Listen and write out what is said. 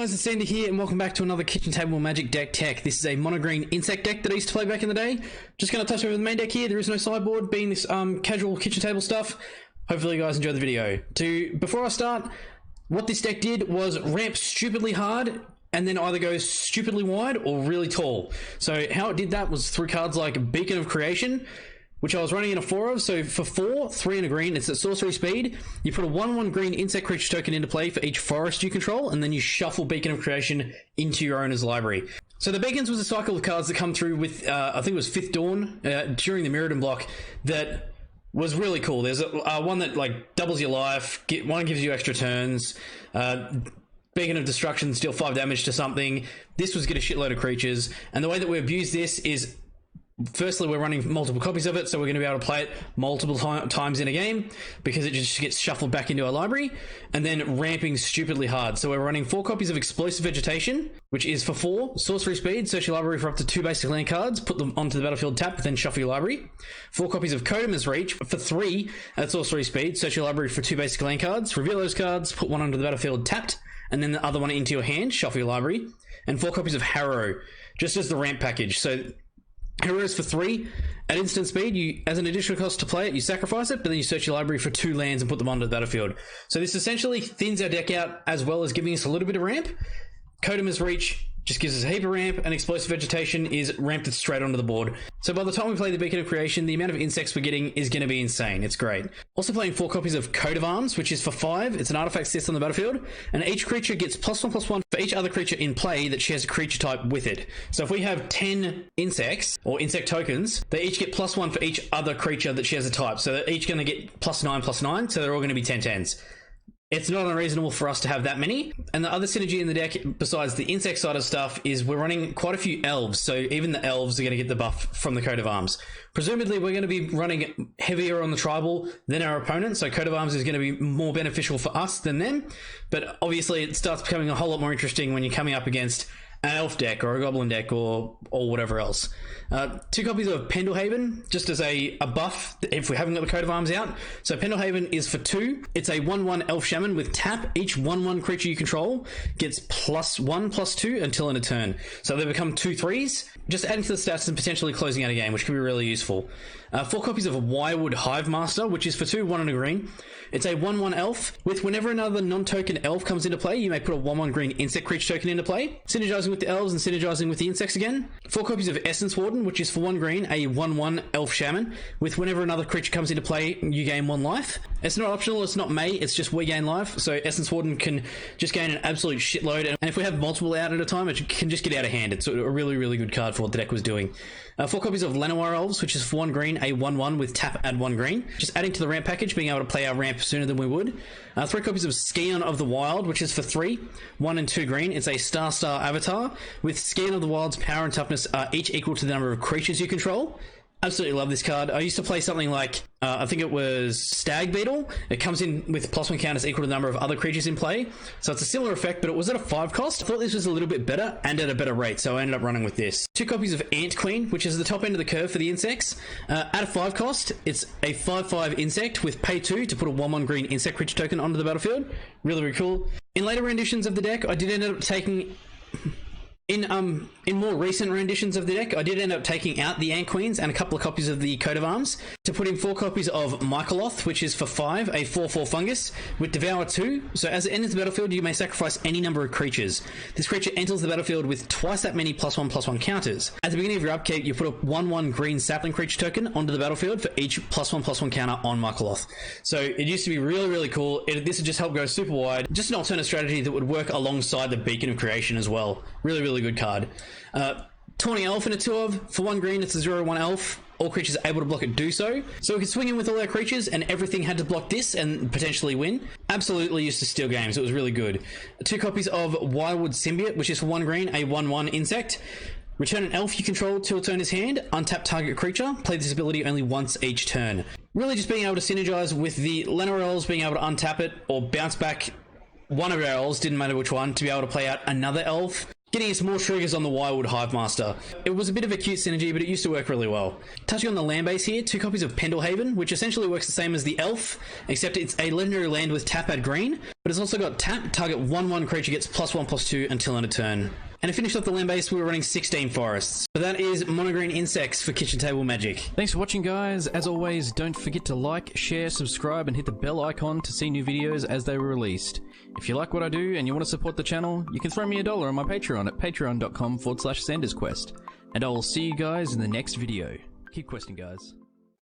guys, it's Zander here and welcome back to another Kitchen Table Magic deck tech. This is a mono green insect deck that I used to play back in the day. Just going to touch over the main deck here. There is no sideboard, being this casual kitchen table stuff. Hopefully you guys enjoy the video. Before I start, what this deck did was ramp stupidly hard and then either go stupidly wide or really tall. So how it did that was through cards like Beacon of Creation, which I was running in a 4 of. So for 4, 3 and a green, it's at sorcery speed. You put a 1/1 green insect creature token into play for each forest you control, and then you shuffle Beacon of Creation into your owner's library. So the Beacons was a cycle of cards that come through with, I think it was Fifth Dawn, during the Mirrodin block, that was really cool. There's one that like doubles your life, one gives you extra turns, Beacon of Destruction, deal 5 damage to something. This was get a shitload of creatures, and the way that we abuse this is, firstly, we're running multiple copies of it, so we're going to be able to play it multiple times in a game because it just gets shuffled back into our library, and then ramping stupidly hard. So we're running 4 copies of Explosive Vegetation, which is for 4, sorcery speed, search your library for up to 2 basic land cards, put them onto the battlefield tapped, then shuffle your library. 4 copies of Kodamas Reach for 3 at sorcery speed, search your library for 2 basic land cards, reveal those cards, put one onto the battlefield tapped, and then the other one into your hand, shuffle your library. And 4 copies of Harrow, just as the ramp package. So Heroes for 3 at instant speed. As an additional cost to play it, you sacrifice it, but then you search your library for 2 lands and put them onto the battlefield. So this essentially thins our deck out as well as giving us a little bit of ramp. Kodamas Reach just gives us a heap of ramp, and Explosive Vegetation is ramped it straight onto the board. So by the time we play the Beacon of Creation, the amount of insects we're getting is going to be insane. It's great. Also playing 4 copies of Coat of Arms, which is for 5. It's an artifact that sits on the battlefield, and each creature gets +1/+1 for each other creature in play that shares a creature type with it. So if we have 10 insects, or insect tokens, they each get +1 for each other creature that shares a type. So they're each going to get +9/+9, so they're all going to be 10/10s. It's not unreasonable for us to have that many. And the other synergy in the deck, besides the insect side of stuff, is we're running quite a few elves. So even the elves are going to get the buff from the Coat of Arms. Presumably, we're going to be running heavier on the tribal than our opponent. So Coat of Arms is going to be more beneficial for us than them. But obviously, it starts becoming a whole lot more interesting when you're coming up against an elf deck or a goblin deck or whatever else. 2 copies of Pendelhaven, just as a buff if we haven't got the Coat of Arms out. So Pendelhaven is for 2. It's a 1/1 elf shaman with tap. Each 1/1 creature you control gets +1/+2 until end of turn. So they become 2/3, just adding to the stats and potentially closing out a game, which can be really useful. 4 copies of Wirewood Hive Master, which is for 2, 1 and a green. It's a 1/1 elf with whenever another non-token elf comes into play, you may put a 1/1 green insect creature token into play, synergizing with the elves and synergizing with the insects again. 4 copies of Essence Warden, which is for 1 green, a 1/1 elf shaman with whenever another creature comes into play, you gain 1 life. It's not optional, it's not may, it's just we gain life. So Essence Warden can just gain an absolute shitload, and if we have multiple out at a time, it can just get out of hand. It's a really, really good card for what the deck was doing. 4 copies of Llanowar Elves, which is for 1 green, a 1/1 with tap, add 1 green. Just adding to the ramp package, being able to play our ramp sooner than we would. 3 copies of Scion of the Wild, which is for 3, 1 and 2 green. It's a star avatar with Scion of the Wild's power and toughness are each equal to the number of creatures you control. Absolutely love this card. I used to play something like, I think it was Stag Beetle. It comes in with +1 counters equal to the number of other creatures in play. So it's a similar effect, but it was at a 5 cost. I thought this was a little bit better and at a better rate, so I ended up running with this. 2 copies of Ant Queen, which is the top end of the curve for the insects. At a 5 cost, it's a 5/5 insect with pay 2 to put a 1/1 green insect creature token onto the battlefield. Really, really cool. In later renditions of the deck, I did end up taking... In more recent renditions of the deck, I did end up taking out the Ant Queens and a couple of copies of the Coat of Arms to put in 4 copies of Mycoloth, which is for 5, a 4/4 fungus with Devour 2. So as it enters the battlefield, you may sacrifice any number of creatures. This creature enters the battlefield with twice that many +1/+1 counters. At the beginning of your upkeep, you put a 1/1 green sapling creature token onto the battlefield for each +1/+1 counter on Mycoloth. So it used to be really, really cool. This would just help go super wide. Just an alternate strategy that would work alongside the Beacon of Creation as well. Really, really good card. Tawny Elf in a 2 of, for 1 green, it's a 0/1 elf. All creatures able to block it do so. So we could swing in with all our creatures and everything had to block this and potentially win. Absolutely used to steal games. It was really good. 2 copies of Wirewood Symbiote, which is for 1 green, a 1/1 insect. Return an elf you control to its owner's hand, untap target creature, play this ability only once each turn. Really just being able to synergize with the Llanowar Elves, being able to untap it or bounce back one of our elves, didn't matter which one, to be able to play out another elf. getting us more triggers on the Wirewood Hivemaster. It was a bit of a cute synergy, but it used to work really well. Touching on the land base here, 2 copies of Pendlehaven, which essentially works the same as the Elf, except it's a legendary land with tap add green, but it's also got tap, target 1/1 creature gets +1/+2 until end of turn. And to finish off the land base, we were running 16 forests. So that is monogreen insects for Kitchen Table Magic. Thanks for watching, guys. As always, don't forget to like, share, subscribe, and hit the bell icon to see new videos as they were released. If you like what I do and you want to support the channel, you can throw me $1 on my Patreon at patreon.com/SandersQuest. And I will see you guys in the next video. Keep questing, guys.